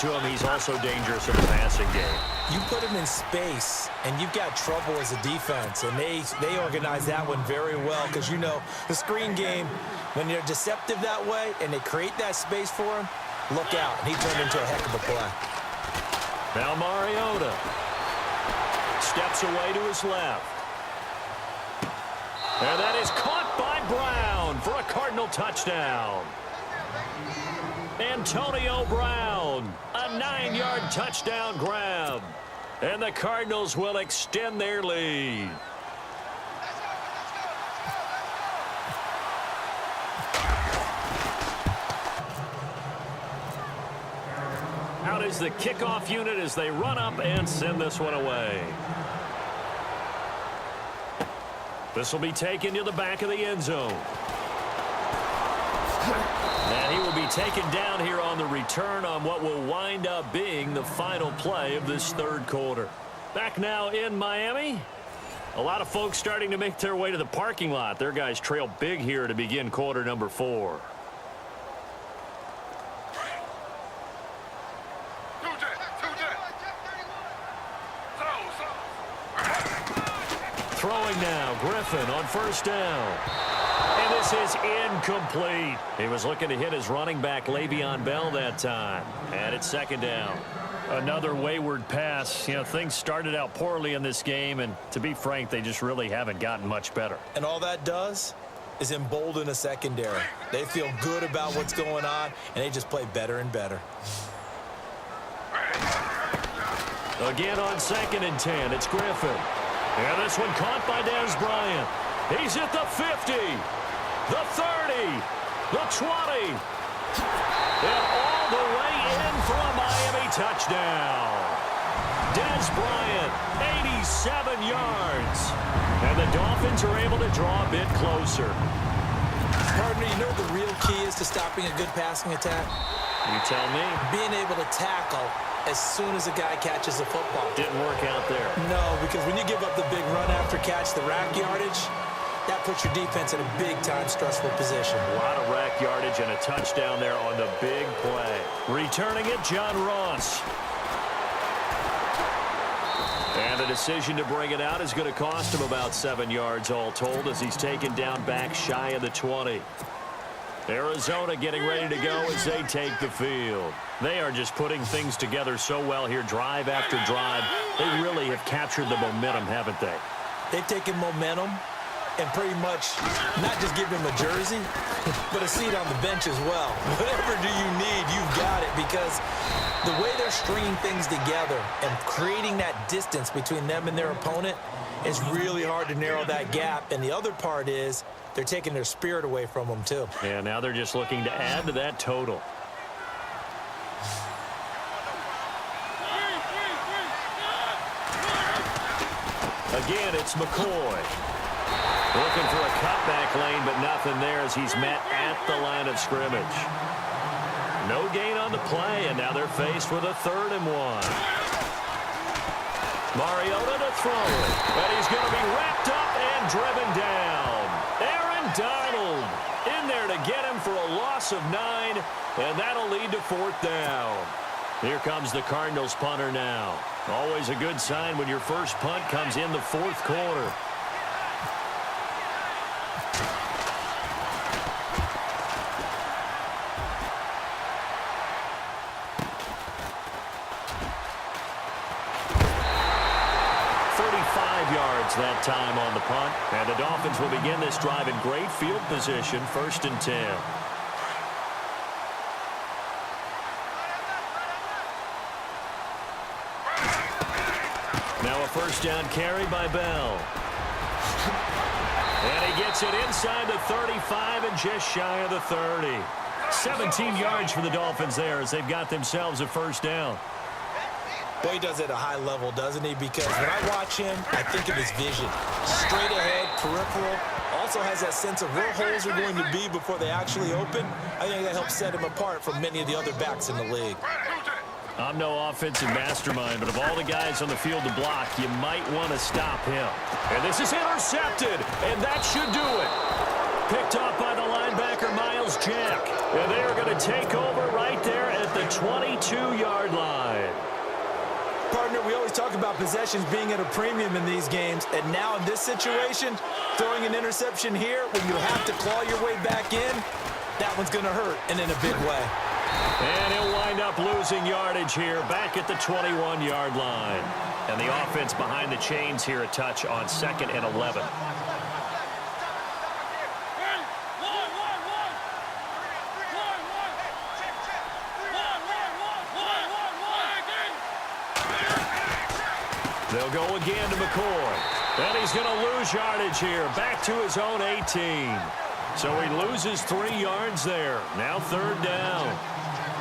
To him, he's also dangerous in the passing game. You put him in space, and you've got trouble as a defense, and they organize that one very well because, you know, the screen game, when they're deceptive that way and they create that space for him, look out. And he turned into a heck of a play. Now Mariota steps away to his left. And that is caught by Brown for a Cardinal touchdown. Antonio Brown, a 9-yard touchdown grab. And the Cardinals will extend their lead. Out is the kickoff unit as they run up and send this one away. This will be taken to the back of the end zone. And he will be taken down here on the return on what will wind up being the final play of this third quarter. Back now in Miami. A lot of folks starting to make their way to the parking lot. Their guys trail big here to begin quarter number 4. Throwing now, Griffin on first down. And this is incomplete. He was looking to hit his running back, Le'Veon Bell, that time. And it's second down. Another wayward pass. You know, things started out poorly in this game, and to be frank, they just really haven't gotten much better. And all that does is embolden a secondary. They feel good about what's going on, and they just play better and better. Again on 2nd and 10, it's Griffin. And this one caught by Dez Bryant. He's at the 50, the 30, the 20, and all the way in for a Miami touchdown. Dez Bryant, 87 yards. And the Dolphins are able to draw a bit closer. Partner, you know the real key is to stopping a good passing attack? You tell me. Being able to tackle as soon as a guy catches the football. Didn't work out there. No, because when you give up the big run after catch, the rack yardage, that puts your defense in a big-time stressful position. A lot of rack yardage and a touchdown there on the big play. Returning it, John Ross. And the decision to bring it out is going to cost him about 7 yards all told as he's taken down back shy of the 20. Arizona getting ready to go as they take the field. They are just putting things together so well here, drive after drive. They really have captured the momentum, haven't they? They've taken momentum and pretty much not just give him a jersey, but a seat on the bench as well. Whatever do you need, you've got it, because the way they're stringing things together and creating that distance between them and their opponent is really hard to narrow that gap. And the other part is they're taking their spirit away from them, too. Yeah, now they're just looking to add to that total. Again, it's McCoy. Looking for a cutback lane, but nothing there as he's met at the line of scrimmage. No gain on the play, and now they're faced with a 3rd and 1. Mariota to throw it, and he's going to be wrapped up and driven down. Aaron Donald in there to get him for a loss of 9, and that'll lead to 4th down. Here comes the Cardinals punter now. Always a good sign when your first punt comes in the 4th quarter. That time on the punt, and the Dolphins will begin this drive in great field position, 1st and 10. Now a 1st down carry by Bell. And he gets it inside the 35 and just shy of the 30. 17 yards for the Dolphins there as they've got themselves a 1st down. Well, he does it at a high level, doesn't he? Because when I watch him, I think of his vision. Straight ahead, peripheral. Also has that sense of where holes are going to be before they actually open. I think that helps set him apart from many of the other backs in the league. I'm no offensive mastermind, but of all the guys on the field to block, you might want to stop him. And this is intercepted, and that should do it. Picked off by the linebacker, Miles Bills jack. And they are going to take over right there at the 22-yard line. Partner, we always talk about possessions being at a premium in these games, and now in this situation, throwing an interception here when you have to claw your way back in, that one's going to hurt, and in a big way. And he'll wind up losing yardage here back at the 21-yard line. And the offense behind the chains here a touch on 2nd and 11. They'll go again to McCoy. And he's going to lose yardage here back to his own 18. So he loses 3 yards there. Now 3rd down.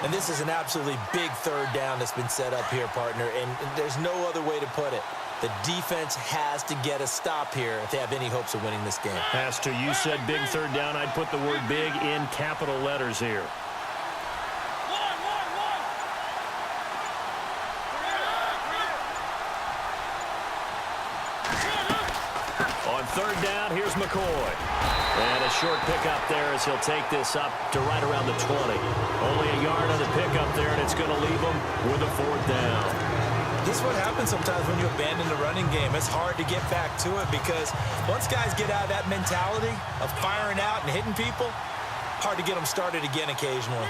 And this is an absolutely big 3rd down that's been set up here, partner, and there's no other way to put it. The defense has to get a stop here if they have any hopes of winning this game. Has to. You said big 3rd down. I'd put the word big in capital letters here. On 3rd down, here's McCoy. And a short pickup there as he'll take this up to right around the 20. Only a yard on the pickup there, and it's going to leave him with a 4th down. This is what happens sometimes when you abandon the running game. It's hard to get back to it because once guys get out of that mentality of firing out and hitting people, hard to get them started again occasionally.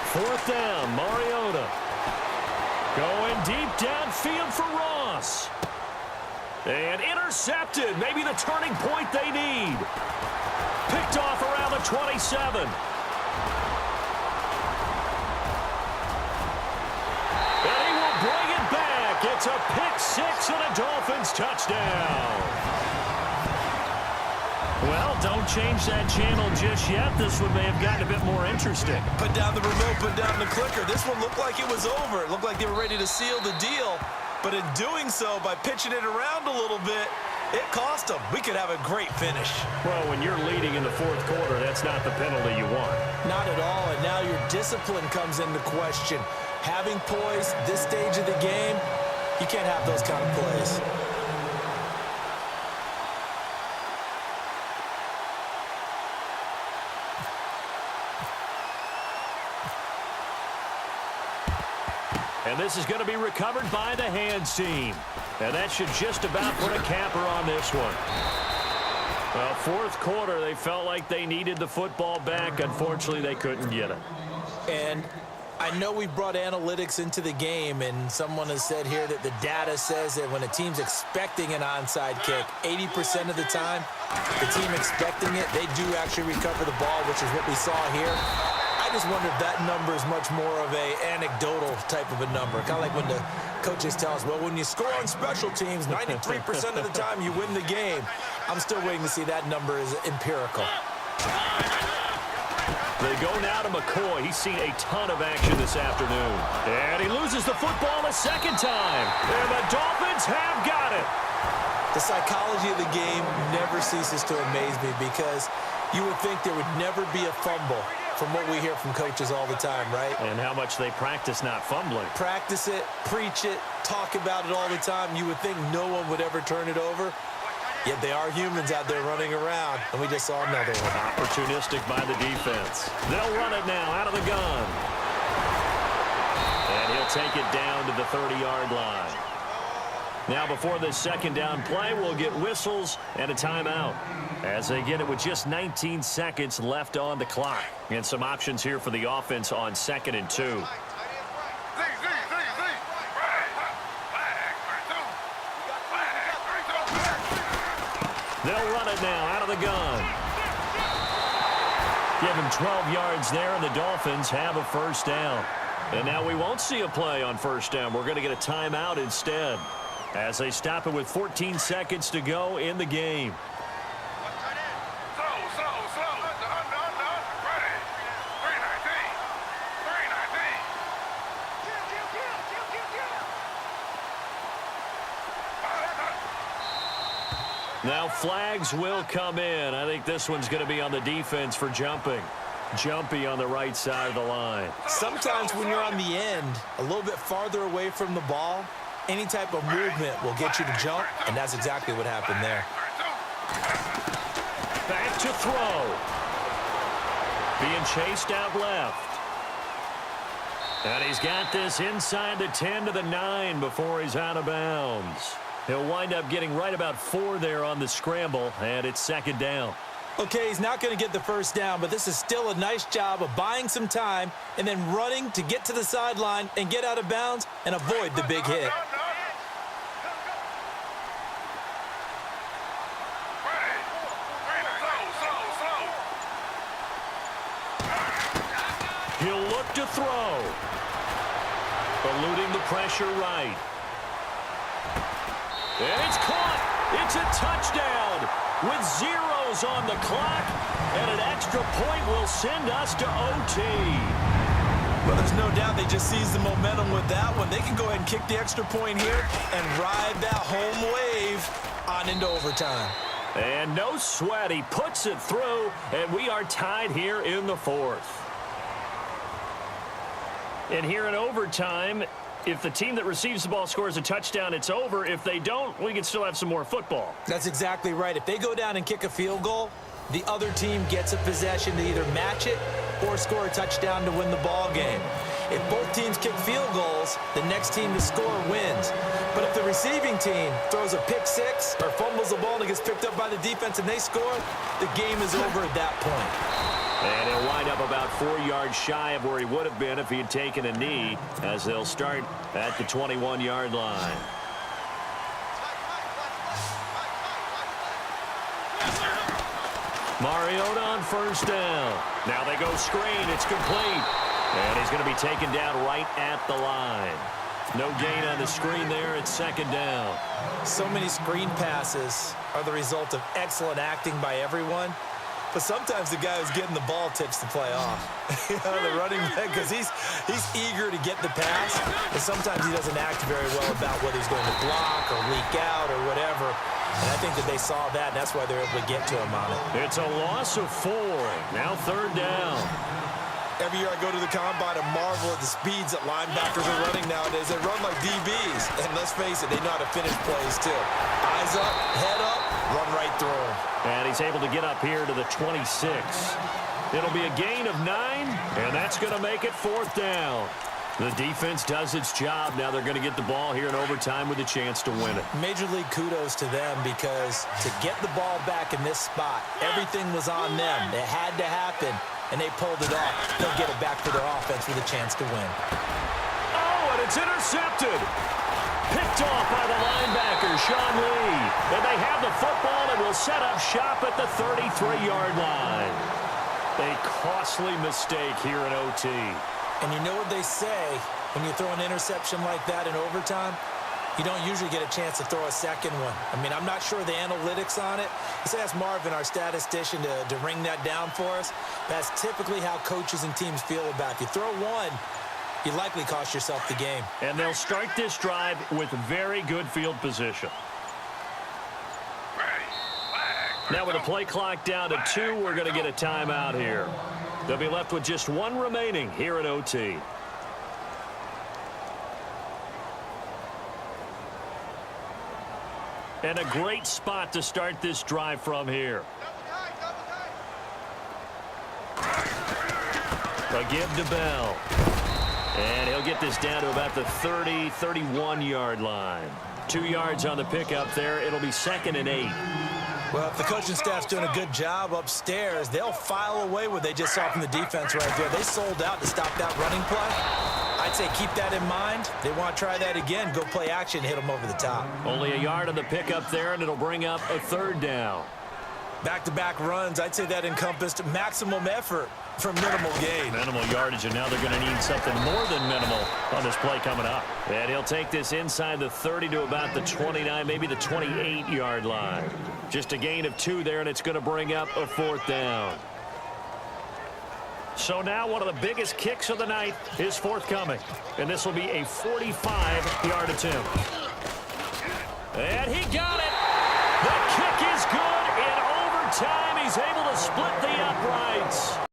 Fourth down, Mariota. Going deep downfield for Ross. And intercepted. Maybe the turning point they need. Picked off around the 27. And he will bring it back. It's a pick-6 and a Dolphins touchdown. Well, don't change that channel just yet. This one may have gotten a bit more interesting. Put down the remote, put down the clicker. This one looked like it was over. It looked like they were ready to seal the deal. But in doing so, by pitching it around a little bit, it cost them. We could have a great finish. Well, when you're leading in the 4th quarter, that's not the penalty you want. Not at all, and now your discipline comes into question. Having poise this stage of the game, you can't have those kind of plays. And this is going to be recovered by the hands team. And that should just about put a capper on this one. Well, 4th quarter, they felt like they needed the football back. Unfortunately, they couldn't get it. And I know we brought analytics into the game, and someone has said here that the data says that when a team's expecting an onside kick, 80% of the time, the team expecting it, they do actually recover the ball, which is what we saw here. I just wonder if that number is much more of a anecdotal type of a number. Kind of like when the coaches tell us, well, when you score on special teams, 93% of the time you win the game. I'm still waiting to see that number is empirical. They go now to McCoy. He's seen a ton of action this afternoon. And he loses the football a 2nd time. And the Dolphins have got it. The psychology of the game never ceases to amaze me because you would think there would never be a fumble from what we hear from coaches all the time, right? And how much they practice not fumbling. Practice it, preach it, talk about it all the time. You would think no one would ever turn it over. Yet they are humans out there running around, and we just saw another one. Opportunistic by the defense. They'll run it now out of the gun. And he'll take it down to the 30-yard line. Now before this 2nd down play, we'll get whistles and a timeout as they get it with just 19 seconds left on the clock. And some options here for the offense on 2nd and 2. They'll run it now out of the gun. Give him 12 yards there, and the Dolphins have a 1st down. And now we won't see a play on 1st down. We're going to get a timeout instead as they stop it with 14 seconds to go in the game. Now flags will come in. I think this one's going to be on the defense for jumping. Jumpy on the right side of the line. Sometimes when you're on the end, a little bit farther away from the ball, any type of movement will get you to jump, and that's exactly what happened there. Back to throw. Being chased out left. And he's got this inside the 10 to the 9 before he's out of bounds. He'll wind up getting right about 4 there on the scramble, and it's second down. Okay, he's not going to get the first down, but this is still a nice job of buying some time and then running to get to the sideline and get out of bounds and avoid the big hit. He'll look to throw. Eluding the pressure right. And it's caught. It's a touchdown with zeros on the clock. And an extra point will send us to OT. Well, there's no doubt they just seized the momentum with that one. They can go ahead and kick the extra point here and ride that home wave on into overtime. And no sweat. He puts it through, and we are tied here in the fourth. And here in overtime, if the team that receives the ball scores a touchdown, it's over. If they don't, we can still have some more football. That's exactly right. If they go down and kick a field goal, the other team gets a possession to either match it or score a touchdown to win the ball game. If both teams kick field goals, the next team to score wins. But if the receiving team throws a pick six or fumbles the ball and it gets picked up by the defense and they score, the game is over at that point. And he'll wind up about 4 yards shy of where he would have been if he had taken a knee, as they'll start at the 21-yard line. Mariota on first down. Now they go screen. It's complete. And he's going to be taken down right at the line. No gain on the screen there. It's second down. So many screen passes are the result of excellent acting by everyone. But sometimes the guy who's getting the ball tips the play off. The running back, because he's eager to get the pass, but sometimes he doesn't act very well about whether he's going to block or leak out or whatever. And I think that they saw that, and that's why they're able to get to him on it. It's a loss of 4. Now third down. Every year I go to the combine and marvel at the speeds that linebackers are running nowadays. They run like DBs. And let's face it, they know how to finish plays too. Eyes up, head up, run right through them. And he's able to get up here to the 26. It'll be a gain of 9, and that's going to make it fourth down. The defense does its job. Now they're going to get the ball here in overtime with a chance to win it. Major league kudos to them, because to get the ball back in this spot, everything was on them. It had to happen, and they pulled it off. They'll get it back for their offense with a chance to win. Oh, and it's intercepted. Picked off by the linebacker, Sean Lee. And they have the football and will set up shop at the 33-yard line. A costly mistake here in OT. And you know what they say, when you throw an interception like that in overtime, you don't usually get a chance to throw a second one. I mean, I'm not sure the analytics on it. Let's ask Marvin, our statistician, to ring that down for us. That's typically how coaches and teams feel about it. You throw one, you likely cost yourself the game. And they'll start this drive with very good field position. Now with the play clock down to 2, we're going to get a timeout here. They'll be left with just 1 remaining here at OT. And a great spot to start this drive from here. A give to Bell. And he'll get this down to about the 30, 31-yard line. 2 yards on the pickup there. It'll be second and 8. Well, if the coaching staff's doing a good job upstairs, they'll file away what they just saw from the defense right there. They sold out to stop that running play. I'd say keep that in mind. They want to try that again. Go play action, hit them over the top. Only a yard on the pickup there, and it'll bring up a third down. Back-to-back runs, I'd say that encompassed maximum effort for minimal gain. Minimal yardage, and now they're going to need something more than minimal on this play coming up. And he'll take this inside the 30 to about the 29, maybe the 28-yard line. Just a gain of 2 there, and it's going to bring up a fourth down. So now one of the biggest kicks of the night is forthcoming. And this will be a 45-yard attempt. And he got it. The kick is time, he's able to split the uprights.